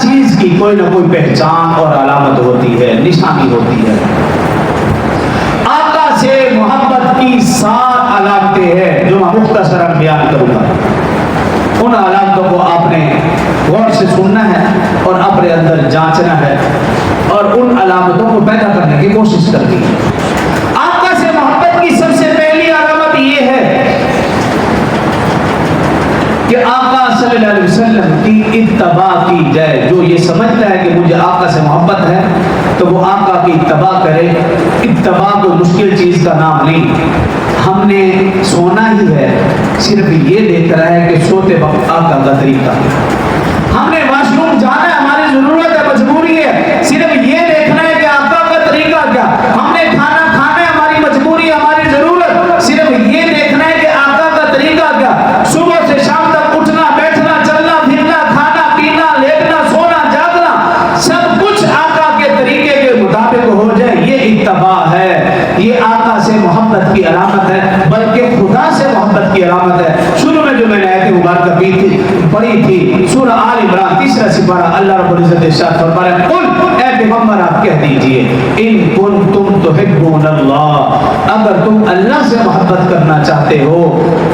چیز کی کوئی نہ کوئی پہچان اور علامت ہوتی ہے، نشانی ہوتی ہے۔ آقا سے محبت کی 7 علامتیں ہیں جو میں مختصراً بیان کروں گا۔ ان علامتوں کو آپ نے غور سے سننا ہے اور اپنے اندر جانچنا ہے اور ان علامتوں کو پیدا کرنے کی کوشش کرنی ہے۔ آقا سے محبت کی سب سے پہلی علامت یہ ہے کہ آقا صلی اللہ علیہ وسلم کی اتباع کی جائے۔ جو یہ سمجھتا ہے کہ مجھے آقا سے محبت ہے تو وہ آقا کی اتباع کرے۔ اتباع کوئی مشکل چیز کا نام نہیں، ہم نے سونا ہی ہے، صرف یہ دیکھ رہا ہے کہ سوتے وقت آقا کا طریقہ ہے۔ ہم نے واش روم جانا ہے، ہماری ضرورت ہے، مجبوری ہے، صرف یہ دیکھنا ہے کہ آقا کا طریقہ کیا۔ ہم نے کھانا کھانا ہے، ہماری مجبوری ہے، ہماری ضرورت، صرف یہ دیکھنا ہے کہ آقا کا طریقہ کیا۔ صبح سے شام تک اٹھنا بیٹھنا چلنا پھرنا کھانا پینا لیٹنا سونا جاگنا سب کچھ آقا کے طریقے کے مطابق ہو جائے، یہ اتباع ہے، یہ آقا سے محبت کی علامت ہے، بلکہ خدا سے محبت کی علامت ہے۔ شروع میں جو میں نے آیت مبارکہ پڑھی تھی سورہ آل عمران 3 سپارہ، اللہ رب العزت ارشاد فرما رہے ہیں، قل اے پیغمبر آپ کہہ دیجئے، ان کنتم تحبون اللہ، اگر تم اللہ سے محبت کرنا چاہتے ہو،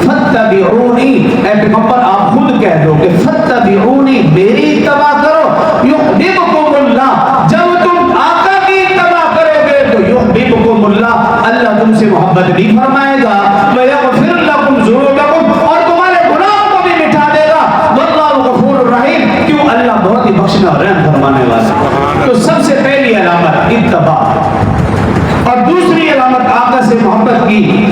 فاتبعونی، اے پیغمبر آپ خود کہہ دو کہ فاتبعونی، میری اتباع کرو، یحببکم اللہ، جب تم آقا کی اتباع کرو گے تو یحببکم اللہ، اللہ تم سے محبت بھی فرمائے گا، ویغفر لکم ذنوبکم، اور تمہارے گناہوں کو بھی مٹا دے گا، واللہ غفور الرحیم، کیوں اللہ بہت ہی بخشنے اور رحم فرمانے والا۔ تو سب سے پہلی علامت اتباع، اور دوسری علامت آقا سے محبت کی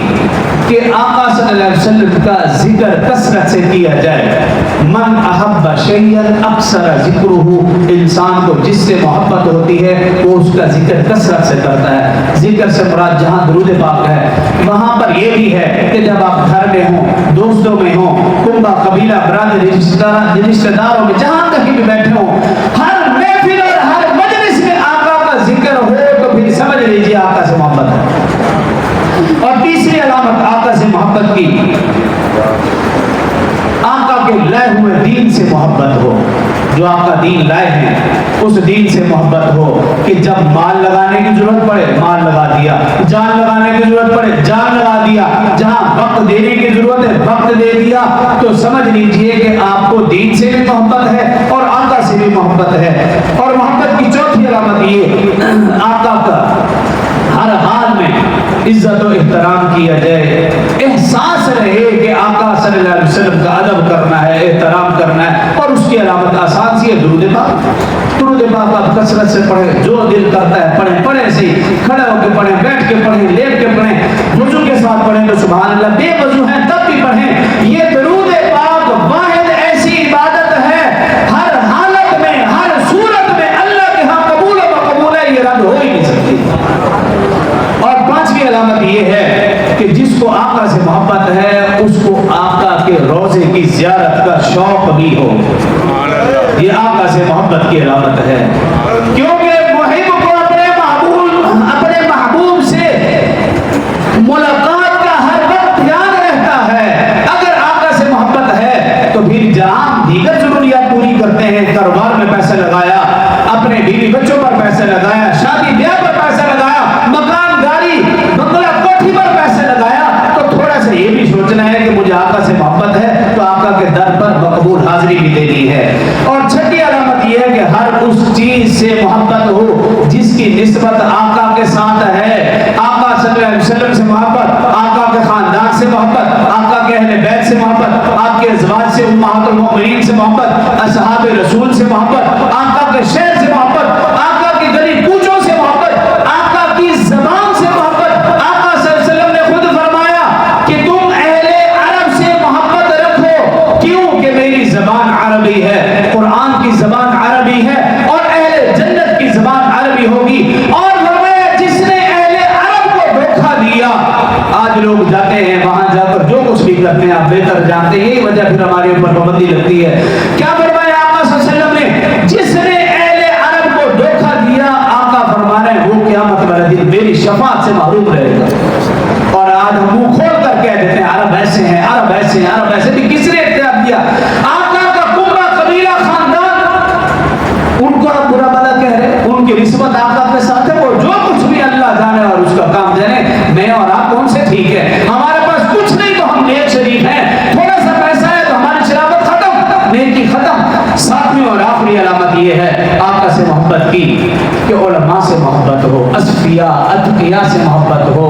کہ آقا صلی اللہ علیہ وسلم کا ذکر کثرت سے کیا جائے۔ من احب شیئا اکثر ذکرہ، انسان کو جس سے محبت ہوتی ہے وہ اس کا ذکر کثرت سے کرتا ہے۔ ذکر سے مراد جہاں درود پاک ہے وہاں پر یہ بھی ہے کہ جب آپ گھر میں ہوں، دوستوں میں ہوں، کنبہ قبیلہ برادری رشتہ داروں میں جہاں کہیں بھی بیٹھے ہوں، ہر محفل اور ہر مجلس میں آقا کا ذکر ہو تو پھر سمجھ لیجیے آقا سے محبت ہے۔ اور تیسری علامت آقا سے محبت کی، آقا کے لائے ہوئے دین سے محبت ہو۔ جو آقا دین لائے ہیں اس دین سے محبت ہو کہ جب مال لگانے کی ضرورت پڑے مال لگا دیا، جان لگانے کی ضرورت پڑے جان لگا دیا، جہاں وقت دینے کی ضرورت ہے وقت دے دیا، تو سمجھ لیجئے کہ آپ کو دین سے بھی محبت ہے اور آقا سے بھی محبت ہے۔ اور محبت کی چوتھی علامت یہ، آقا کا ہر حال میں عزت و احترام کیا جائے، احساس رہے کہ آقا صلی اللہ علیہ وسلم کا ادب کرنا ہے، احترام کرنا ہے۔ اور اس کی علامت آسان سی ہے، درود پاک۔ درود پاک آپ کثرت سے پڑھیں، جو دل کرتا ہے پڑھیں، پڑھیں سی، کھڑے ہو کے پڑھیں، بیٹھ کے پڑھیں، لیٹ کے پڑھیں، وضو کے ساتھ پڑھیں تو سبحان اللہ، بے وضو ہیں تب بھی پڑھیں۔ یہ درود پاک واحد ایسی عبادت ہے ہر حالت میں ہر صورت میں اللہ کے ہاں قبول و مقبول ہے، یہ رد ہو ہی نہیں سکتی۔ اور پانچویں علامت یہ ہے کہ جس کو آقا سے محبت ہے اس کو آقا کے روضے کی زیارت کا شوق بھی ہو، یہ آقا سے محبت کی علامت ہے۔ کیونکہ محب کو اپنے محبوب سے ملاقات کا ہر وقت دھیان رہتا ہے۔ اگر آقا سے محبت ہے تو پھر جہاں دیگر ضروریات پوری کرتے ہیں، کاروبار میں پیسہ لگایا، اپنے بیوی بچوں پر پیسہ لگایا، شادی بیاہ پر پیسہ لگایا، مکان گاڑی بنگلہ کوٹھی پر پیسہ لگایا، تو تھوڑا سا یہ بھی سوچنا ہے کہ مجھے آقا سے محبت ہے تو آقا کے در پر مقبول حاضری بھی دینی ہے۔ اور چھٹی علامت یہ ہے کہ ہر اس چیز سے محبت ہو جس کی نسبت آقا کے ساتھ ہے۔ آقا صلی اللہ علیہ وسلم سے محبت، آقا کے خاندان سے محبت، آقا کے اہل بیت سے محبت، آپ کے ازواج سے امہات المؤمنین سے محبت، اصحاب رسول سے محبت، آقا کے شہر سے محبت، آقا کی گلی کوچوں سے محبت، آقا کی زبان سے محبت۔ آقا صلی اللہ علیہ وسلم نے خود فرمایا کہ تم اہل عرب سے محبت رکھو، کیوں کہ میری زبان عربی ہے، قرآن کی زبان عربی ہے اور اہل جنت کی زبان عربی ہوگی۔ اور فرمایا جس نے اہل عرب کو دھوکہ دیا، آج لوگ جاتے ہیں وہاں جا کر جو کچھ بھی کرتے ہیں آپ بہتر جانتے ہیں، یہی وجہ پھر ہمارے اوپر پابندی لگتی ہے۔ کیا فرمایا آقا صلی اللہ علیہ وسلم نے؟ جس نے اہل عرب کو دھوکہ دیا، آقا فرما رہے ہیں وہ قیامت والا دن میری شفاعت سے محروم رہے گا۔ اور آج ہم منہ کھول کر کہہ دیتے ہیں عرب ایسے ہیں، عرب ایسے ہیں، عرب ایسے، بھی کس نے اختیار دیا؟ آقا کا کنبہ قبیلہ خاندان نیکی ختم۔ ساتویں اور آخری علامت یہ ہے آقا سے محبت کی کہ علماء سے محبت ہو، اصفیاء اتقیاء سے محبت ہو،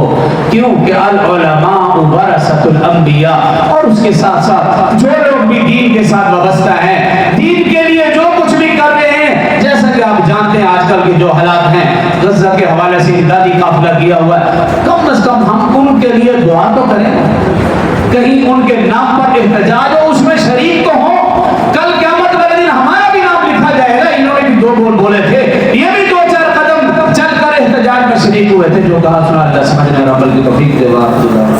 کیونکہ العلماء ورثۃ الانبیاء۔ اور اس کے ساتھ ساتھ جو لوگ بھی دین کے ساتھ وابستہ ہیں، دین کے لیے جو کچھ بھی کر رہے ہیں، جیسا کہ آپ جانتے ہیں آج کل کے جو حالات ہیں، غزہ کے حوالے سے امدادی قافلہ کیا ہوا ہے، کم از کم ہم ان کے لیے دعا تو کریں، کہیں ان کے نام پر احتجاج ہو، اس میں شریک تو ہوں، کل قیامت والے دن ہمارا بھی نام لکھا جائے گا، انہوں نے بھی دو بول بولے تھے، یہ بھی دو چار قدم چل کر احتجاج میں شریک ہوئے تھے، جو کہا سنا اللہ سمجھنے رب کی توفیق دے۔